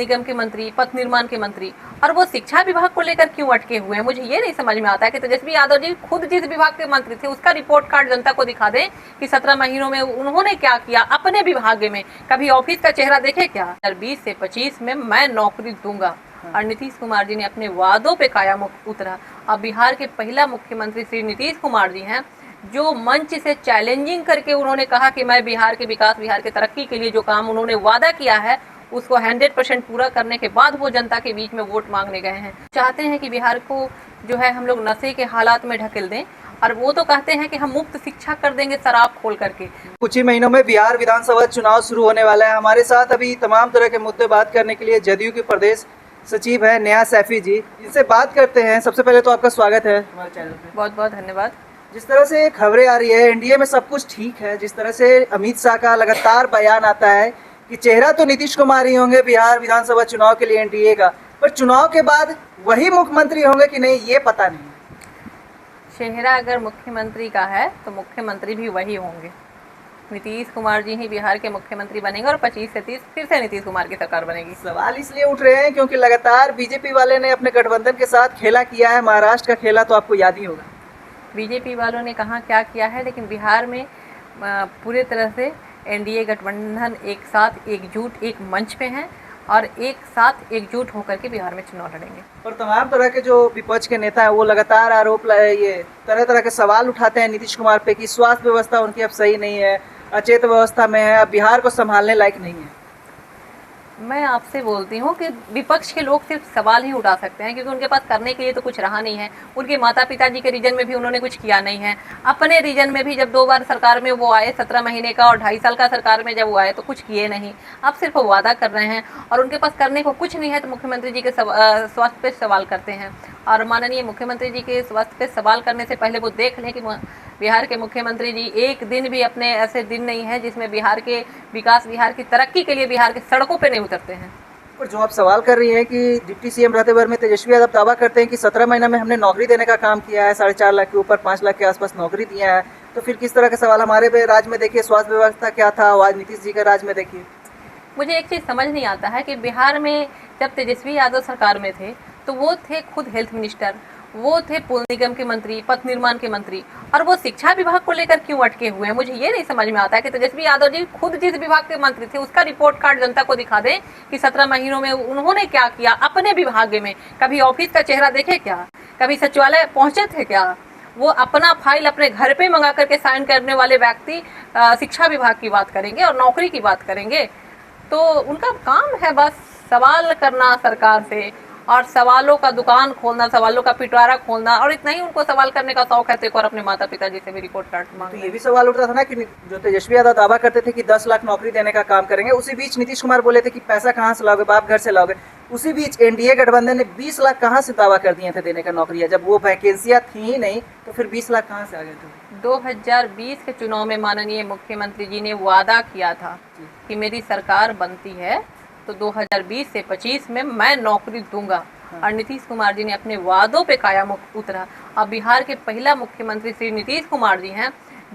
निगम के मंत्री, पथ निर्माण के मंत्री, और वो शिक्षा विभाग को लेकर क्यों अटके हुए हैं। मुझे ये नहीं समझ में आता है कि तेजस्वी यादव जी खुद जिस विभाग के मंत्री थे उसका रिपोर्ट कार्ड जनता को दिखा दें कि 17 महीनों में उन्होंने क्या किया अपने विभाग में। कभी ऑफिस का चेहरा देखे क्या। 2020 से 25 में मैं नौकरी दूंगा, और नीतीश कुमार जी ने अपने वादों पे कायम उतरा। अब बिहार के पहला मुख्यमंत्री श्री नीतीश कुमार जी हैं, जो मंच से चैलेंजिंग करके उन्होंने कहा कि मैं बिहार के विकास, बिहार के तरक्की के लिए जो काम उन्होंने वादा किया है उसको 100% पूरा करने के बाद वो जनता के बीच में वोट मांगने गए हैं। चाहते हैं कि बिहार को जो है हम लोग नशे के हालात में ढकेल दें, और वो तो कहते हैं कि हम मुफ्त शिक्षा कर देंगे शराब खोल करके। कुछ ही महीनों में बिहार विधानसभा चुनाव शुरू होने वाला है। हमारे साथ अभी तमाम तरह के मुद्दे बात करने के लिए जदयू के प्रदेश सचिव है नेहा सैफी जी, इनसे बात करते हैं। सबसे पहले तो आपका स्वागत है हमारे चैनल पे। बहुत बहुत धन्यवाद। जिस तरह से खबरें आ रही है एनडीए में सब कुछ ठीक है, जिस तरह से अमित शाह का लगातार बयान आता है कि चेहरा तो नीतीश कुमार ही होंगे बिहार विधानसभा चुनाव के लिए एनडीए का, पर चुनाव के बाद वही मुख्यमंत्री होंगे कि नहीं ये पता नहीं। चेहरा अगर मुख्यमंत्री का है तो मुख्यमंत्री भी वही होंगे। नीतीश कुमार जी ही बिहार के मुख्यमंत्री बनेंगे और 25 से 30 फिर से नीतीश कुमार की सरकार बनेगी। सवाल इसलिए उठ रहे हैं क्योंकि लगातार बीजेपी वाले ने अपने गठबंधन के साथ खेला किया है। महाराष्ट्र का खेला तो आपको याद ही होगा। बीजेपी वालों ने कहाँ क्या किया है, लेकिन बिहार में पूरे तरह से एनडीए गठबंधन एक साथ एकजुट एक मंच पे हैं और एक साथ एकजुट होकर के बिहार में चुनाव लड़ेंगे। और तमाम तरह के जो विपक्ष के नेता हैं वो लगातार ये तरह तरह के सवाल उठाते हैं नीतीश कुमार पे कि स्वास्थ्य व्यवस्था उनकी अब सही नहीं है, अचेत व्यवस्था में है, अब बिहार को संभालने लायक नहीं है। मैं आपसे बोलती हूँ कि विपक्ष के लोग सिर्फ सवाल ही उठा सकते हैं, क्योंकि उनके पास करने के लिए तो कुछ रहा नहीं है। उनके माता पिता जी के रीजन में भी उन्होंने कुछ किया नहीं है। अपने रीजन में भी जब 2 बार सरकार में वो आए, 17 महीने का और 2.5 साल का सरकार में जब वो आए तो कुछ किए नहीं। अब सिर्फ वादा कर रहे हैं और उनके पास करने को कुछ नहीं है, तो मुख्यमंत्री जी के स्वास्थ्य पे सवाल करते हैं। और माननीय मुख्यमंत्री जी के स्वास्थ्य पे सवाल करने से पहले वो देख लें कि बिहार के मुख्यमंत्री जी एक दिन भी अपने ऐसे दिन नहीं है जिसमें बिहार के विकास, बिहार की तरक्की के लिए बिहार के सड़कों पे नहीं उतरते हैं। और जो आप सवाल कर रही हैं कि डिप्टी सीएम रहते भर में तेजस्वी यादव दावा करते हैं कि 17 महीना में हमने नौकरी देने का काम किया है, 4.5 लाख के ऊपर 5 लाख के आसपास नौकरी दिया है, तो फिर किस तरह का सवाल। हमारे राज्य में देखिए स्वास्थ्य व्यवस्था क्या था, आज नीतीश जी के राज्य में देखिए। मुझे एक चीज़ समझ नहीं आता है कि बिहार में जब तेजस्वी यादव सरकार में थे तो वो थे खुद हेल्थ मिनिस्टर, वो थे पुल निगम के मंत्री, पथ निर्माण के मंत्री, और वो शिक्षा विभाग को लेकर क्यों अटके हुए हैं। मुझे ये नहीं समझ में आता है कि तेजस्वी यादव जी खुद जिस विभाग के मंत्री थे उसका रिपोर्ट कार्ड जनता को दिखा दें कि 17 महीनों में उन्होंने क्या किया अपने विभाग में। कभी ऑफिस का चेहरा देखे क्या, कभी सचिवालय पहुंचे थे क्या। वो अपना फाइल अपने घर पे मंगा करके साइन करने वाले व्यक्ति शिक्षा विभाग की बात करेंगे और नौकरी की बात करेंगे। तो उनका काम है बस सवाल करना सरकार से, और सवालों का दुकान खोलना, सवालों का पिटवारा खोलना, और इतना ही उनको सवाल करने का शौक है तो एक और अपने माता पिता जी से भी रिपोर्ट कार्ड मांग। तो ये भी सवाल उठता था ना कि जो तेजस्वी यादव दावा करते थे कि 10 लाख नौकरी देने का काम करेंगे, उसी बीच नीतीश कुमार बोले थे कि पैसा कहाँ से लाओगे, बाप घर से लाओगे। उसी बीच एनडीए गठबंधन ने 20 लाख कहाँ से दावा कर दिए थे देने का नौकरियां, जब वो वैकेंसियां थी ही नहीं तो फिर 20 लाख कहाँ से आ गए थे। 2020 के चुनाव में माननीय मुख्यमंत्री जी ने वादा किया था कि मेरी सरकार बनती है तो 2020 से 25 में मैं नौकरी दूंगा, और नीतीश कुमार जी ने अपने वादों पे कायम उतरा। अब बिहार के पहला मुख्यमंत्री श्री नीतीश कुमार जी हैं,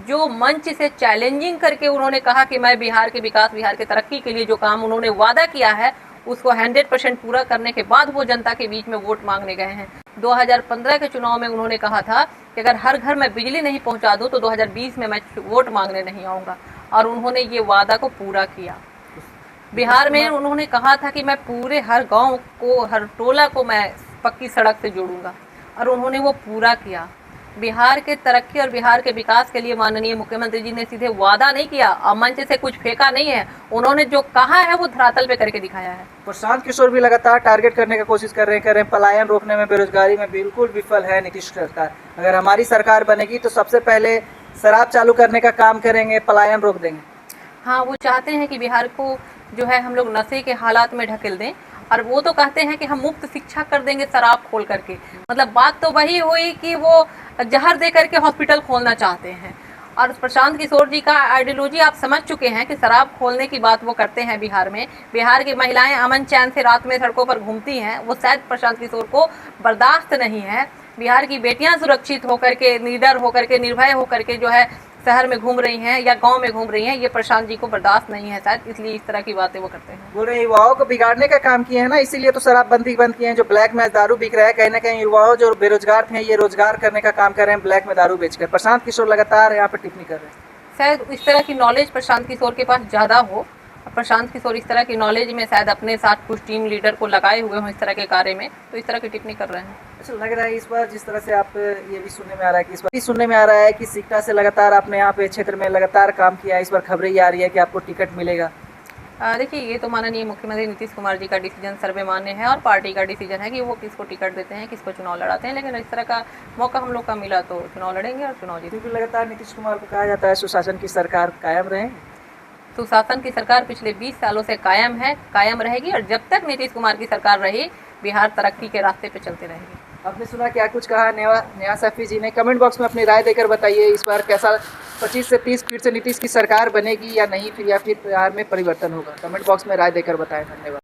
जो मंच से चैलेंजिंग करके उन्होंने कहा कि मैं बिहार के विकास, बिहार के तरक्की के लिए जो काम उन्होंने वादा किया है उसको 100% पूरा करने के बाद वो जनता के बीच में वोट मांगने गए हैं। 2015 के चुनाव में उन्होंने कहा था कि अगर हर घर में बिजली नहीं पहुंचा दूं तो 2020 में मैं वोट मांगने नहीं आऊँगा, और उन्होंने ये वादा को पूरा किया। बिहार में उन्होंने कहा था कि मैं पूरे हर गांव को, हर टोला को मैं पक्की सड़क से जोड़ूंगा, और उन्होंने वो पूरा किया। बिहार के तरक्की और बिहार के विकास के लिए माननीय मुख्यमंत्री जी ने सीधे वादा नहीं किया और मंच से कुछ फेंका नहीं है, उन्होंने जो कहा है वो धरातल पे करके दिखाया है। प्रशांत किशोर भी लगातार टारगेट करने की कोशिश कर रहे हैं पलायन रोकने में, बेरोजगारी में बिल्कुल विफल है नीतीश सरकार। अगर हमारी सरकार बनेगी तो सबसे पहले शराब चालू करने का काम करेंगे, पलायन रोक देंगे। हाँ, वो चाहते हैं कि बिहार को जो है हम लोग नशे के हालात में ढकेल दें, और वो तो कहते हैं कि हम मुफ्त शिक्षा कर देंगे शराब खोल करके। मतलब बात तो वही हुई कि वो जहर दे करके हॉस्पिटल खोलना चाहते हैं। और प्रशांत किशोर जी का आइडियोलॉजी आप समझ चुके हैं कि शराब खोलने की बात वो करते हैं बिहार में। बिहार की महिलाएं अमन चैन से रात में सड़कों पर घूमती हैं, वो शायद प्रशांत किशोर को बर्दाश्त नहीं है। बिहार की बेटियां सुरक्षित होकर के, निडर होकर के, निर्भय होकर के जो है शहर में घूम रही हैं या गांव में घूम रही हैं, ये प्रशांत जी को बर्दाश्त नहीं है शायद, इसलिए इस तरह की बातें वो करते हैं। बोल रहे हैं युवाओं को बिगाड़ने का काम किए हैं ना, इसीलिए तो शराबबंदी बंद किए हैं। जो ब्लैक में दारू बिक रहा है, कहीं ना कहीं युवाओं जो बेरोजगार थे ये रोजगार करने का काम कर रहे हैं ब्लैक में दारू बेचकर। प्रशांत किशोर लगातार यहाँ पर टिप्पणी कर रहे हैं। शायद इस तरह की नॉलेज प्रशांत किशोर के पास ज़्यादा हो, प्रशांत किशोर इस तरह की नॉलेज में शायद अपने साथ कुछ टीम लीडर को लगाए हुए हों इस तरह के कार्य में, तो इस तरह की टिप्पणी कर रहे हैं। अच्छा लग रहा है इस बार जिस तरह से आप ये भी सुनने में आ रहा है कि इस बार सुनने में आ रहा है कि सिक्टा से लगातार आपने यहाँ पे क्षेत्र में लगातार काम किया, इस बार खबरें ये आ रही है कि आपको टिकट मिलेगा। देखिए, ये तो माननीय मुख्यमंत्री नीतीश कुमार जी का डिसीजन सर्वमान्य है और पार्टी का डिसीजन है कि वो किसको टिकट देते हैं, किसको चुनाव लड़ाते हैं, लेकिन इस तरह का मौका हम लोग का मिला तो चुनाव लड़ेंगे और चुनाव जीतेंगे। क्योंकि लगातार नीतीश कुमार को कहा जाता है सुशासन की सरकार कायम रहेगी। सुशासन की सरकार पिछले 20 सालों से कायम है, कायम रहेगी, और जब तक नीतीश कुमार की सरकार रही बिहार तरक्की के रास्ते पे चलते रहेगी। आपने सुना क्या कुछ कहा नेहा सैफी जी ने? कमेंट बॉक्स में अपनी राय देकर बताइए इस बार कैसा 25 से 30 फिर से नीतीश की सरकार बनेगी या नहीं, फिर या फिर बिहार में परिवर्तन होगा। कमेंट बॉक्स में राय देकर बताएं। धन्यवाद।